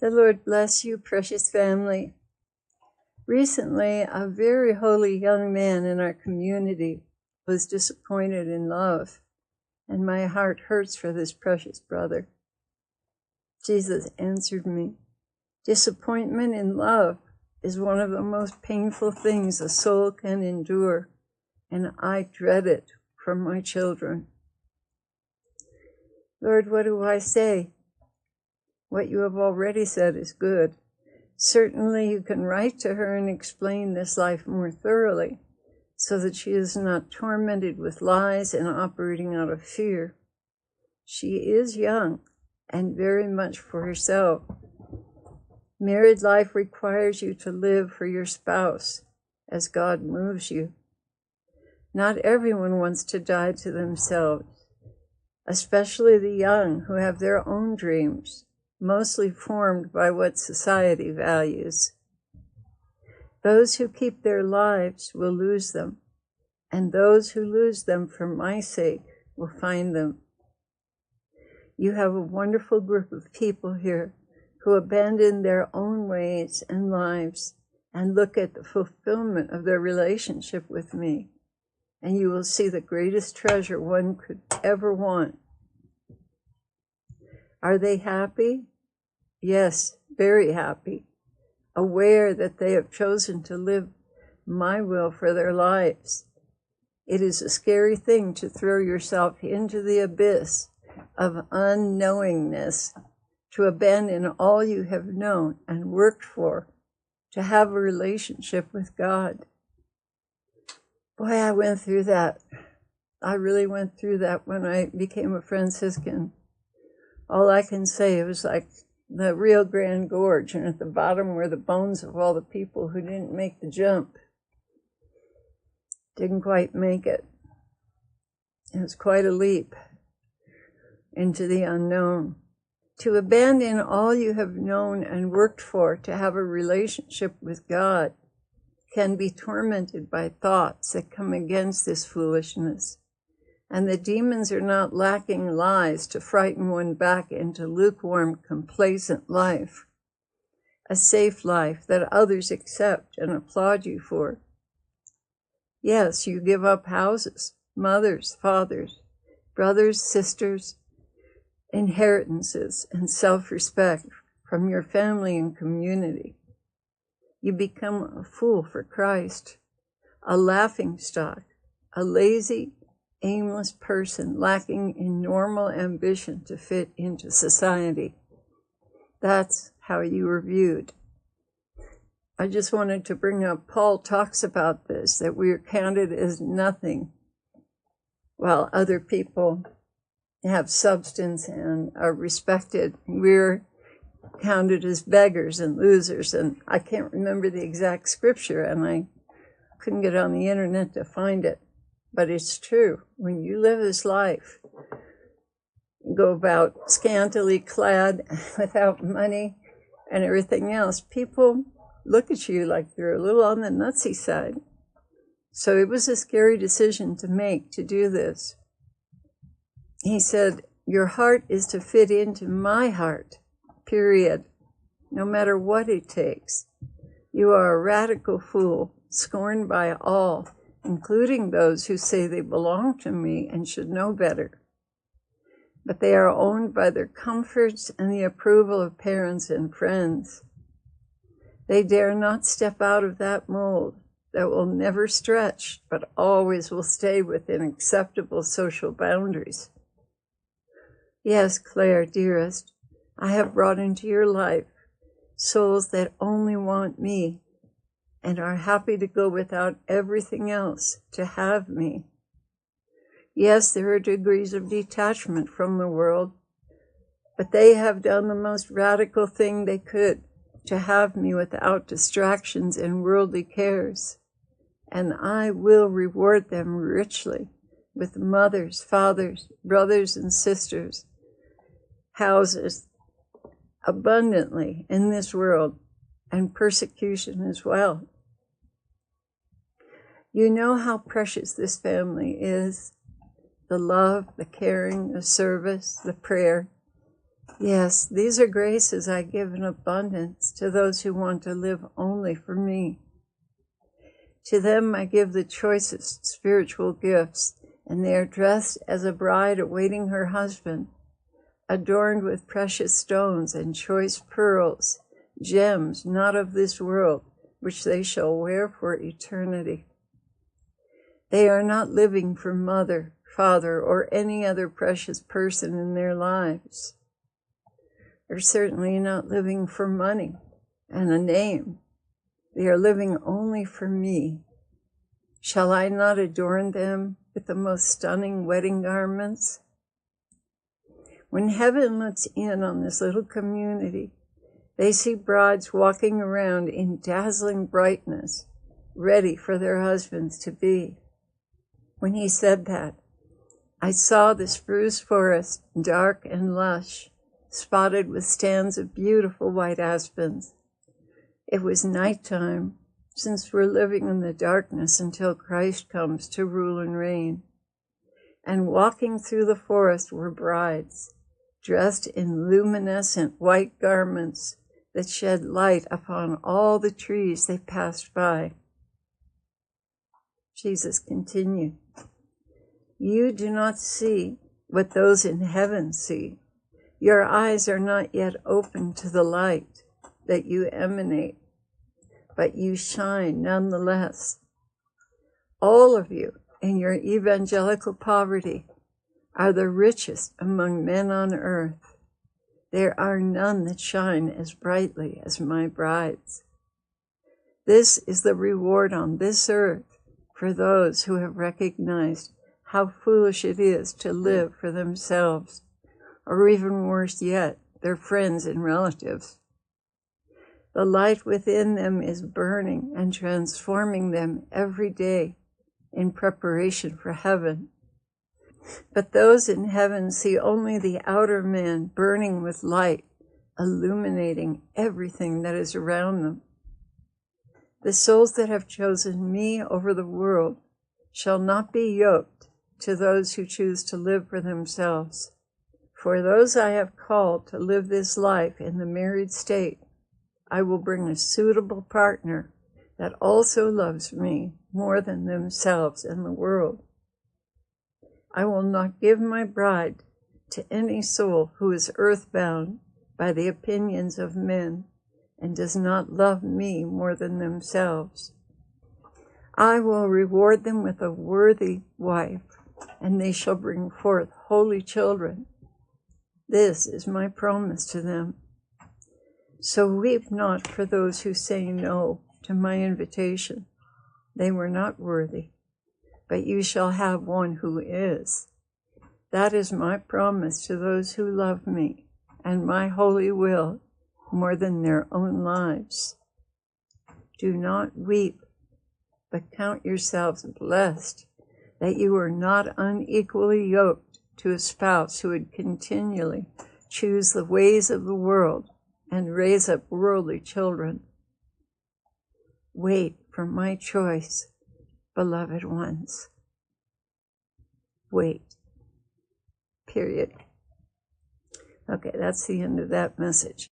The Lord bless you, precious family. Recently, a very holy young man in our community was disappointed in love, and my heart hurts for this precious brother. Jesus answered me. Disappointment in love is one of the most painful things a soul can endure, and I dread it from my children. Lord, what do I say? What you have already said is good. Certainly you can write to her and explain this life more thoroughly so that she is not tormented with lies and operating out of fear. She is young and very much for herself. Married life requires you to live for your spouse as God moves you. Not everyone wants to die to themselves, especially the young who have their own dreams, mostly formed by what society values. Those who keep their lives will lose them, and those who lose them for my sake will find them. You have a wonderful group of people here who abandon their own ways and lives and look at the fulfillment of their relationship with me, and you will see the greatest treasure one could ever want. Are they happy? Yes, very happy, aware that they have chosen to live my will for their lives. It is a scary thing to throw yourself into the abyss of unknowingness, to abandon all you have known and worked for, to have a relationship with God. Boy, I went through that. I really went through that when I became a Franciscan. All I can say, it was like the Rio Grande Gorge, and at the bottom were the bones of all the people who didn't make the jump. Didn't quite make it. It was quite a leap into the unknown. To abandon all you have known and worked for to have a relationship with God can be tormented by thoughts that come against this foolishness. And the demons are not lacking lies to frighten one back into lukewarm, complacent life, a safe life that others accept and applaud you for. Yes, you give up houses, mothers, fathers, brothers, sisters, inheritances, and self-respect from your family and community. You become a fool for Christ, a laughingstock, a lazy, aimless person lacking in normal ambition to fit into society. That's how you were viewed. I just wanted to bring up, Paul talks about this, that we are counted as nothing, while other people have substance and are respected. We're counted as beggars and losers, and I can't remember the exact scripture, and I couldn't get on the internet to find it. But it's true. When you live this life, go about scantily clad, without money and everything else, people look at you like you're a little on the nutsy side. So it was a scary decision to make, to do this. He said, your heart is to fit into my heart, period, no matter what it takes. You are a radical fool, scorned by all, including those who say they belong to me and should know better. But they are owned by their comforts and the approval of parents and friends. They dare not step out of that mold that will never stretch, but always will stay within acceptable social boundaries. Yes, Clare, dearest, I have brought into your life souls that only want me and are happy to go without everything else to have me. Yes, there are degrees of detachment from the world, but they have done the most radical thing they could to have me without distractions and worldly cares. And I will reward them richly with mothers, fathers, brothers and sisters, houses, abundantly in this world, and persecution as well. You know how precious this family is. The love, the caring, the service, the prayer. Yes, these are graces I give in abundance to those who want to live only for me. To them I give the choicest spiritual gifts, and they are dressed as a bride awaiting her husband, adorned with precious stones and choice pearls, gems not of this world, which they shall wear for eternity. They are not living for mother, father, or any other precious person in their lives. They're certainly not living for money and a name. They are living only for me. Shall I not adorn them with the most stunning wedding garments? When heaven looks in on this little community, they see brides walking around in dazzling brightness, ready for their husbands to be. When he said that, I saw the spruce forest, dark and lush, spotted with stands of beautiful white aspens. It was nighttime, since we're living in the darkness until Christ comes to rule and reign. And walking through the forest were brides, dressed in luminescent white garments that shed light upon all the trees they passed by. Jesus continued, You do not see what those in heaven see. Your eyes are not yet open to the light that you emanate, but you shine nonetheless. All of you in your evangelical poverty are the richest among men on earth. There are none that shine as brightly as my brides. This is the reward on this earth for those who have recognized how foolish it is to live for themselves, or even worse yet, their friends and relatives. The light within them is burning and transforming them every day in preparation for heaven. But those in heaven see only the outer man burning with light, illuminating everything that is around them. The souls that have chosen me over the world shall not be yoked to those who choose to live for themselves. For those I have called to live this life in the married state, I will bring a suitable partner that also loves me more than themselves and the world. I will not give my bride to any soul who is earthbound by the opinions of men and does not love me more than themselves. I will reward them with a worthy wife, and they shall bring forth holy children. This is my promise to them. So weep not for those who say no to my invitation. They were not worthy, but you shall have one who is. That is my promise to those who love me and my holy will more than their own lives. Do not weep, but count yourselves blessed that you are not unequally yoked to a spouse who would continually choose the ways of the world and raise up worldly children. Wait for my choice, beloved ones. Wait. Period. Okay, that's the end of that message.